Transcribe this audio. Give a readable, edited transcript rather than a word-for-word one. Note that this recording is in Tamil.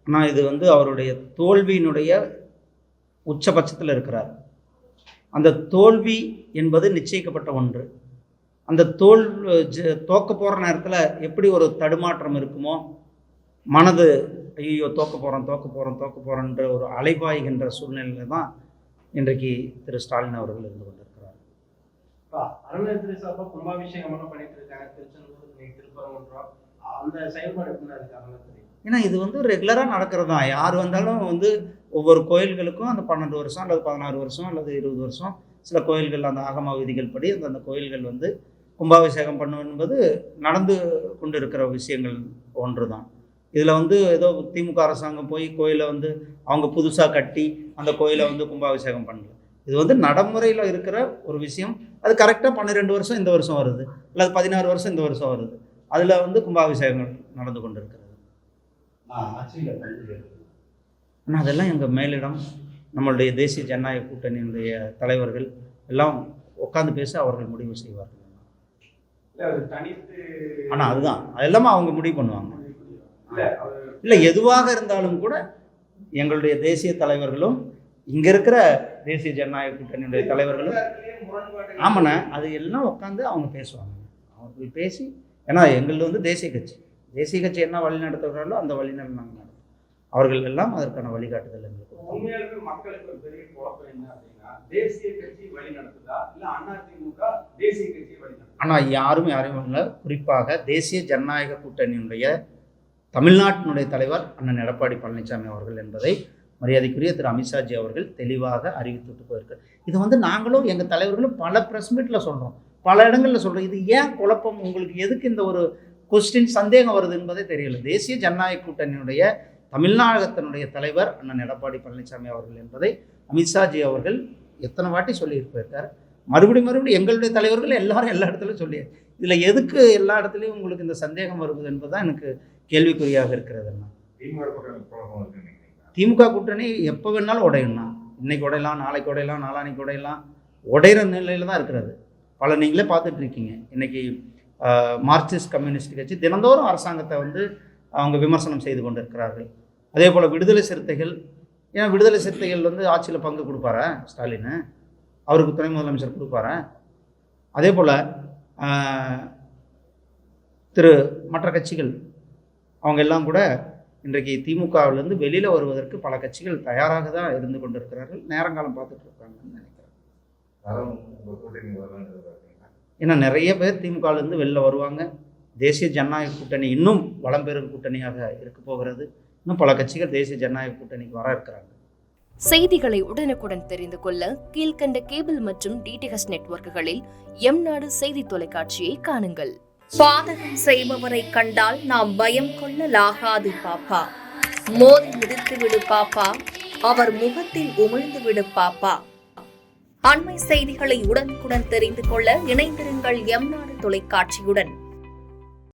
ஆனால் இது அவருடைய தோல்வியினுடைய உச்சபட்சத்தில் இருக்கிறார். அந்த தோல்வி என்பது நிச்சயிக்கப்பட்ட ஒன்று. அந்த தோக்க போகிற நேரத்தில் எப்படி ஒரு தடுமாற்றம் இருக்குமோ, மனது ஐயோ தோக்க போகிறோன்ற ஒரு அலைபாய்கின்ற சூழ்நிலையில் தான் இன்றைக்கு திரு ஸ்டாலின் அவர்கள் இருந்து கொண்டிருக்கிறார். அறநிலையத்துறை சார்பாக கும்பாபிஷேகம் பண்ணிட்டு இருக்காங்க திருச்செந்தூர், திருப்பரங்குன்றம், அந்த செயல்பாடு எப்படி இருக்கு? ஏன்னா இது ரெகுலராக நடக்கிறது தான். யார் வந்தாலும் ஒவ்வொரு கோயில்களுக்கும் அந்த 12 வருஷம் அல்லது 16 வருஷம் அல்லது 20 வருஷம் சில கோயில்கள் அந்த ஆகம விதிகள் படி அந்த கோயில்கள் கும்பாபிஷேகம் பண்ணும் என்பது நடந்து கொண்டு இருக்கிற விஷயங்கள் ஒன்று தான். இதில் ஏதோ திமுக அரசாங்கம் போய் கோயிலை அவங்க புதுசாக கட்டி அந்த கோயிலை கும்பாபிஷேகம் பண்ணல. இது நடைமுறையில் இருக்கிற ஒரு விஷயம். அது கரெக்டாக 12 வருஷம் இந்த வருஷம் வருது, அல்லது 16 வருஷம் இந்த வருஷம் வருது. அதில் கும்பாபிஷேகங்கள் நடந்து கொண்டு இருக்கிறது. ஆனால் அதெல்லாம் எங்கள் மேலிடம், நம்மளுடைய தேசிய ஜனநாயக கூட்டணியினுடைய தலைவர்கள் எல்லாம் உட்காந்து பேச அவர்கள் முடிவு செய்வார்கள். ஆனால் அதுதான் அதெல்லாமே அவங்க முடிவு பண்ணுவாங்க. இல்லை, எதுவாக இருந்தாலும் கூட எங்களுடைய தேசிய தலைவர்களும் இங்கே இருக்கிற தேசிய ஜனநாயக கூட்டணியுடைய தலைவர்களும் ஆமாண்ணே அது எல்லாம் உட்காந்து அவங்க பேசுவாங்க. அவங்க பேசி, ஏன்னா எங்களுக்கு தேசிய கட்சி என்ன வழி நடத்துகிறார்களோ அந்த வழிநடை நாங்கள் நடத்தும். அவர்கள் எல்லாம் அதற்கான வழிகாட்டுதல் எங்களுக்கு. உண்மையாலுமே மக்களுக்கு ஒரு பெரிய குழப்பம் என்ன அப்படின்னா, தேசிய கட்சி வழி நடத்துதா இல்லை அதிமுக தேசிய கட்சி வழி நடத்துதா? ஆனால் யாரும் இல்லை. குறிப்பாக தேசிய ஜனநாயக கூட்டணியினுடைய தமிழ்நாட்டினுடைய தலைவர் அண்ணன் எடப்பாடி பழனிசாமி அவர்கள் என்பதை மரியாதைக்குரிய திரு அமித்ஷாஜி அவர்கள் தெளிவாக அறிவித்துட்டு போயிருக்கார். இது நாங்களும் எங்கள் தலைவர்களும் பல ப்ரெஸ் மீட்டில் சொல்கிறோம், பல இடங்களில் சொல்கிறோம். இது ஏன் குழப்பம், உங்களுக்கு எதுக்கு இந்த ஒரு கொஸ்டின் சந்தேகம் வருது என்பதே தெரியல. தேசிய ஜனநாயக கூட்டணியினுடைய தமிழ்நாட்டினுடைய தலைவர் அண்ணன் எடப்பாடி பழனிசாமி அவர்கள் என்பதை அமித்ஷாஜி அவர்கள் எத்தனை வாட்டி சொல்லியிருப்பார். மறுபடியும் எங்களுடைய தலைவர்கள் எல்லாரும் எல்லா இடத்துலையும் சொல்லி, இதில் எதுக்கு எல்லா இடத்துலையும் உங்களுக்கு இந்த சந்தேகம் வருவது என்பதுதான் எனக்கு கேள்விக்குறியாக இருக்கிறது. திமுக கூட்டணி எப்போ வேணாலும் உடையணும். இன்னைக்கு உடையலாம், நாளைக்கு உடையலாம், நாளானைக்கு உடையலாம், உடையிற நிலையில் தான் இருக்கிறது. பல நீங்களே பார்த்துட்டு இருக்கீங்க. இன்னைக்கு மார்க்சிஸ்ட் கம்யூனிஸ்ட் கட்சி தினந்தோறும் அரசாங்கத்தை அவங்க விமர்சனம் செய்து கொண்டு இருக்கிறார்கள். அதே போல் விடுதலை சிறுத்தைகள், ஏன்னா விடுதலை சிறுத்தைகள் ஆட்சியில் பங்கு கொடுப்பாரா ஸ்டாலின்? அவருக்கு துணை முதலமைச்சர் கொடுப்பாரா? அதே போல் மற்ற கட்சிகள் அவங்க எல்லாம் கூட இன்றைக்கு திமுகவிலேருந்து வெளியில் வருவதற்கு பல கட்சிகள் தயாராக தான் இருந்து கொண்டு இருக்கிறார்கள். நேரங்காலம் பார்த்துட்டு இருக்காங்கன்னு நினைக்கிறேன். ஏன்னா நிறைய பேர் திமுகவிலேருந்து வெளில வருவாங்க. தேசிய ஜனநாயக கூட்டணி இன்னும் வளம் பெறும் கூட்டணியாக இருக்க போகிறது. இன்னும் பல கட்சிகள் தேசிய ஜனநாயக கூட்டணிக்கு வர இருக்கிறாங்க. செய்திகளை உடனுக்குடன் தெரிந்து கொள்ள கீழ்கண்ட கேபிள் மற்றும் டிடிஹெச் நெட்வொர்க்குகளில் எம்நாடு செய்தி தொலைக்காட்சியை காணுங்கள். பாதகம் செய்பவரை கண்டால் நாம் பயம் கொள்ளலாகாது பாப்பா. மோதி மிதித்து விடு பாப்பா, அவர் முகத்தில் உமிழ்ந்து விடு பாப்பா. அண்மை செய்திகளை உடனுக்குடன் தெரிந்து கொள்ள இணைந்திருங்கள் எம்நாடு தொலைக்காட்சியுடன்.